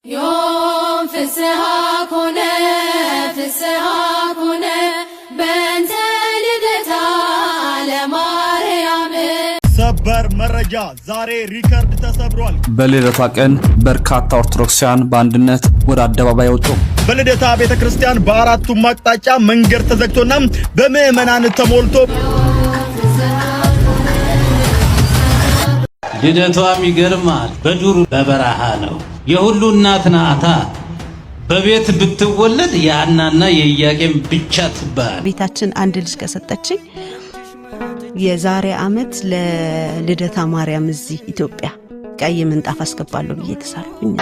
يوم فسها كونه بنت لدتا لماريام ሰበር መረጃ ዛሬ ሪከርድ ተሰብሯል። በልደታ ቀን በርካታ ኦርቶዶክሳውያን በአንድነት ወደ አደባባይ ወጡ። በልደታ ቤተክርስቲያን በአራቱም አቅጣጫ መንገድ ተዘግቶና በምዕመናን ተሞልቶ ልደቷም ይገርማል። በዱር በበረሃ ነው። የሁሉ እናት ናታ። በቤት ብትወለድ ያናና የኢያቄም ብቻ ትባል። ቤታችን አንድ ልጅ ከሰጠችኝ የዛሬ አመት ለልደታ ማርያም እዚህ ኢትዮጵያ ቀይ ምንጣፍ አስገባለሁ ብዬ ተሳልኩኝ።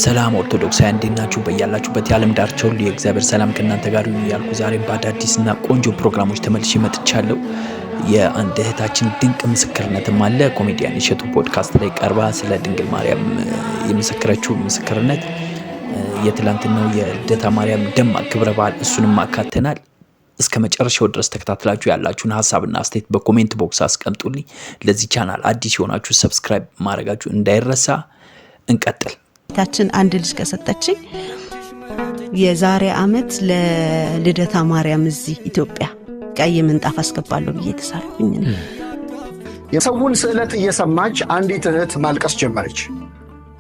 ሰላም ኦርቶዶክሳውያን እንዴናችሁ? በያላችሁበት የዓለም ዳርቻ ሁሉ የእግዚአብሔር ሰላም ከእናንተ ጋር ይሁን እያልኩ ዛሬም በአዳዲስና ቆንጆ ፕሮግራሞች ተመልሼ መጥቻለሁ። የአንድ እህታችን ድንቅ ምስክርነትም አለ። ኮሜዲያን እሸቱ ፖድካስት ላይ ቀርባ ስለ ድንግል ማርያም የመሰከረችው ምስክርነት የትላንትናው የልደታ ማርያም ደማቅ ክብረ በዓል እሱንም አካተናል። እስከ መጨረሻው ድረስ ተከታትላችሁ ያላችሁን ሐሳብና አስተያየት በኮሜንት ቦክስ አስቀምጡልኝ። ለዚህ ቻናል አዲስ የሆናችሁ ሰብስክራይብ ማድረጋችሁ እንዳይረሳ። እንቀጥል። ቤታችን አንድ ልጅ ከሰጠችኝ የዛሬ አመት ለልደታ ማርያም እዚህ ኢትዮጵያ ቀይ ምንጣፍ አስገባለሁ ብዬ ተሳልኩኝ። የሰውን ስዕለት እየሰማች አንዲት እህት ማልቀስ ጀመረች።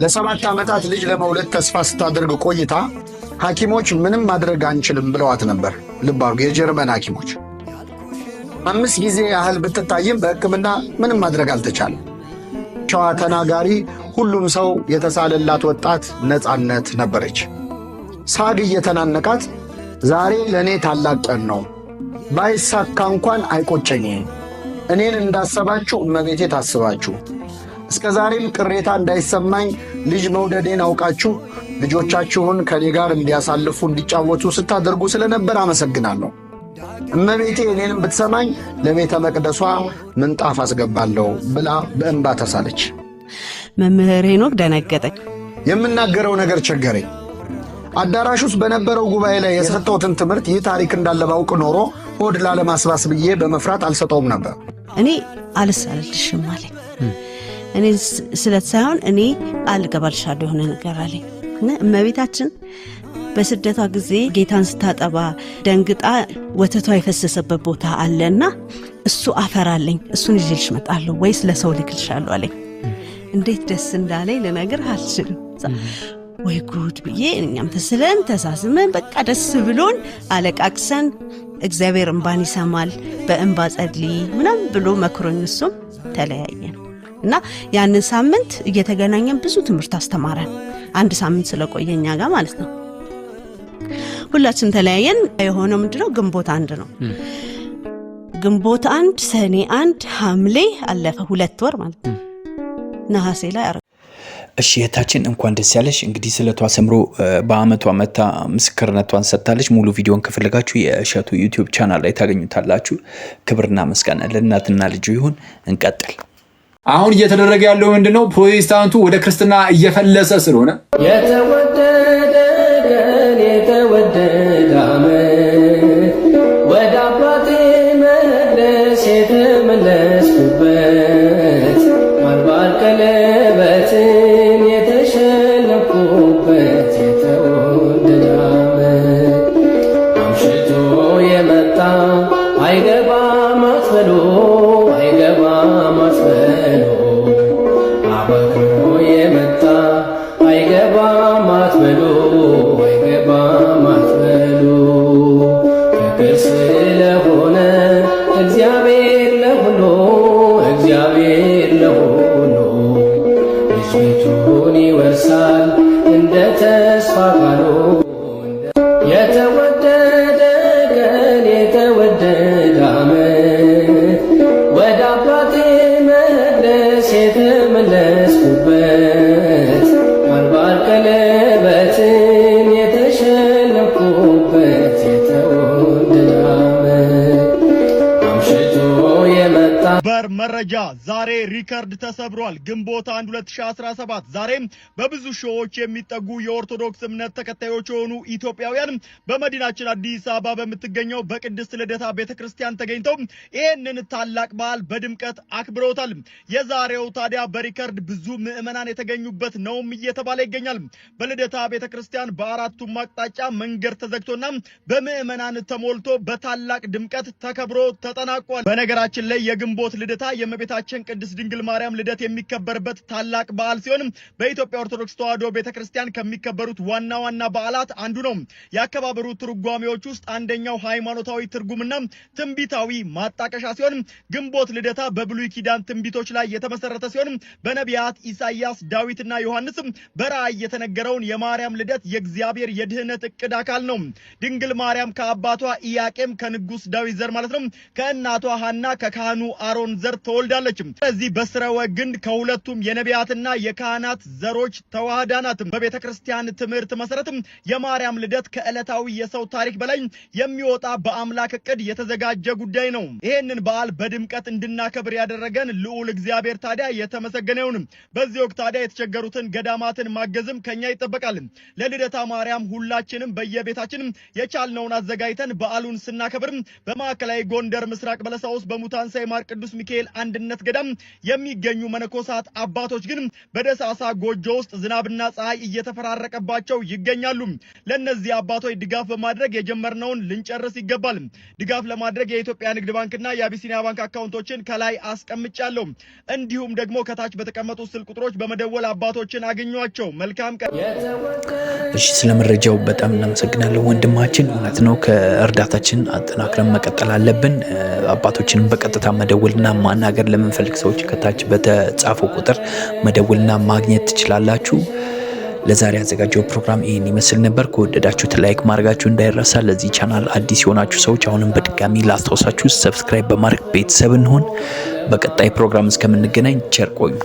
ለ7 ዓመታት ልጅ ለመውለድ ተስፋ ስታደርግ ቆይታ ሐኪሞች ምንም ማድረግ አንችልም ብለዋት ነበር። ልብ አድርጉ፣ የጀርመን ሐኪሞች 5 ጊዜ ያህል ብትታይም በሕክምና ምንም ማድረግ አልተቻለም። ሸዋ ተናጋሪ ሁሉም ሰው የተሳለላት ወጣት ነፃነት ነበረች። ሳግ እየተናነቃት ዛሬ ለእኔ ታላቅ ቀን ነው፣ ባይሳካ እንኳን አይቆጨኝም። እኔን እንዳሰባችሁ እመቤቴ ታስባችሁ፣ እስከ ዛሬም ቅሬታ እንዳይሰማኝ ልጅ መውደዴን አውቃችሁ ልጆቻችሁን ከኔ ጋር እንዲያሳልፉ እንዲጫወቱ ስታደርጉ ስለነበር አመሰግናለሁ። እመቤቴ እኔንም ብትሰማኝ ለቤተ መቅደሷ ምንጣፍ አስገባለሁ ብላ በእንባ ተሳለች። መምህር ሄኖክ ደነገጠ። የምናገረው ነገር ቸገረኝ። አዳራሽ ውስጥ በነበረው ጉባኤ ላይ የሰጠሁትን ትምህርት ይህ ታሪክ እንዳለ ባውቅ ኖሮ ሆድ ላለማስባስ ብዬ በመፍራት አልሰጠውም ነበር። እኔ አልሳልልሽም አለኝ። እኔ ስለት ሳይሆን እኔ አልገባልሻለሁ የሆነ ነገር አለኝ። እና እመቤታችን በስደቷ ጊዜ ጌታን ስታጠባ ደንግጣ ወተቷ የፈሰሰበት ቦታ አለና እሱ አፈራለኝ፣ እሱን ይዤልሽ እመጣለሁ ወይስ ለሰው ልክልሻለሁ አለኝ። እንዴት ደስ እንዳለኝ ልነግርህ አልችልም። ወይ ጉድ ብዬ እኛም ተስለን ተሳስመን በቃ ደስ ብሎን አለቃቅሰን እግዚአብሔር እንባን ይሰማል በእንባ ጸልይ ምናምን ብሎ መክሮኝ እሱም ተለያየን እና ያንን ሳምንት እየተገናኘን ብዙ ትምህርት አስተማረን። አንድ ሳምንት ስለቆየኛ ጋር ማለት ነው። ሁላችን ተለያየን። የሆነው ምንድነው ግንቦት 1 ነው። ግንቦት 1 ሰኔ 1 ሐምሌ አለፈ 2 ወር ማለት ነው። ነሐሴ ላይ እሺ እህታችን እንኳን ደስ ያለሽ። እንግዲህ ስለቷ ሰምሮ በአመቷ መታ ምስክርነቷን ሰጥታለች። ሙሉ ቪዲዮን ከፈለጋችሁ የእሸቱ ዩቲዩብ ቻናል ላይ ታገኙታላችሁ። ክብርና ምስጋና ለእናትና ልጁ ይሁን። እንቀጥል። አሁን እየተደረገ ያለው ምንድነው? ፕሮቴስታንቱ ወደ ክርስትና እየፈለሰ ስለሆነ የተወደደ ዓመት ወደ አባቴ መቅደስ የተመለስኩበት ማልባል ቀለበትን የተሸለምኩበት የተወደደ ዓመት አምሽቶ የመጣ አይገባም አትበሉ አይገባም አትበሉ አባክኖ የመጣ አይገባም አትበሉ አይገባም አትበሉ ፍቅር ስለሆነ እግዚአብሔር ለሁሉ ልጅ ቤቱን ይወርሳል እንደ ተስፋ ቃሉ። የተወደደ ቀን የተወደደ ዓመት ወደ አባቴ መቅደስ የተመለስኩበት ማልባል ቀለበትን የተሸለምኩበት የተወደደ ዓመት አምሽቶ በር መረጃ ዛሬ ሪከርድ ተሰብሯል። ግንቦት 1 2017 ዛሬም በብዙ ሺዎች የሚጠጉ የኦርቶዶክስ እምነት ተከታዮች የሆኑ ኢትዮጵያውያን በመዲናችን አዲስ አበባ በምትገኘው በቅድስት ልደታ ቤተክርስቲያን ተገኝተው ይህንን ታላቅ በዓል በድምቀት አክብረውታል። የዛሬው ታዲያ በሪከርድ ብዙ ምዕመናን የተገኙበት ነውም እየተባለ ይገኛል። በልደታ ቤተክርስቲያን በአራቱም አቅጣጫ መንገድ ተዘግቶና በምዕመናን ተሞልቶ በታላቅ ድምቀት ተከብሮ ተጠናቋል። በነገራችን ላይ የግንቦት ልደታ የእመቤታችን ቅድስት ድንግል ማርያም ልደት የሚከበርበት ታላቅ በዓል ሲሆን በኢትዮጵያ ኦርቶዶክስ ተዋሕዶ ቤተክርስቲያን ከሚከበሩት ዋና ዋና በዓላት አንዱ ነው። የአከባበሩ ትርጓሜዎች ውስጥ አንደኛው ሃይማኖታዊ ትርጉምና ትንቢታዊ ማጣቀሻ ሲሆን ግንቦት ልደታ በብሉይ ኪዳን ትንቢቶች ላይ የተመሰረተ ሲሆን በነቢያት ኢሳይያስ፣ ዳዊትና ዮሐንስ በራእይ የተነገረውን የማርያም ልደት የእግዚአብሔር የድህነት እቅድ አካል ነው። ድንግል ማርያም ከአባቷ ኢያቄም ከንጉስ ዳዊት ዘር ማለት ነው ከእናቷ ሐና ከካህኑ አሮን ዘር ተወልዳለች። ስለዚህ በስረወ ግንድ ከሁለቱም የነቢያትና የካህናት ዘሮች ተዋህዳናት። በቤተክርስቲያን ትምህርት መሰረት የማርያም ልደት ከዕለታዊ የሰው ታሪክ በላይ የሚወጣ በአምላክ እቅድ የተዘጋጀ ጉዳይ ነው። ይህንን በዓል በድምቀት እንድናከብር ያደረገን ልዑል እግዚአብሔር ታዲያ የተመሰገነ ይሁን። በዚህ ወቅት ታዲያ የተቸገሩትን ገዳማትን ማገዝም ከኛ ይጠበቃል። ለልደታ ማርያም ሁላችንም በየቤታችን የቻልነውን አዘጋጅተን በዓሉን ስናከብር በማዕከላዊ ጎንደር ምስራቅ በለሳ ውስጥ በሙታንሳ የማር ቅዱስ ሚካኤል አንድነት ገዳም የሚገኙ መነኮሳት አባቶች ግን በደሳሳ ጎጆ ውስጥ ዝናብና ፀሐይ እየተፈራረቀባቸው ይገኛሉ። ለነዚህ አባቶች ድጋፍ በማድረግ የጀመርነውን ልንጨርስ ይገባል። ድጋፍ ለማድረግ የኢትዮጵያ ንግድ ባንክና የአቢሲኒያ ባንክ አካውንቶችን ከላይ አስቀምጫለሁ። እንዲሁም ደግሞ ከታች በተቀመጡ ስልክ ቁጥሮች በመደወል አባቶችን አገኟቸው። መልካም ቀን። እሺ፣ ስለመረጃው በጣም እናመሰግናለን ወንድማችን። እውነት ነው፣ ከእርዳታችን አጠናክረን መቀጠል አለብን። አባቶችንም በቀጥታ መደወልና ማናገር ለምንፈልግ ሰዎች ከታች በተጻፈው ቁጥር መደወልና ማግኘት ትችላላችሁ። ለዛሬ ያዘጋጀው ፕሮግራም ይህን ይመስል ነበር። ከወደዳችሁት ላይክ ማድረጋችሁ እንዳይረሳ። ለዚህ ቻናል አዲስ የሆናችሁ ሰዎች አሁንም በድጋሚ ላስታውሳችሁ ሰብስክራይብ በማድረግ ቤተሰብ እንሆን። በቀጣይ ፕሮግራም እስከምንገናኝ ቸር ቆዩ።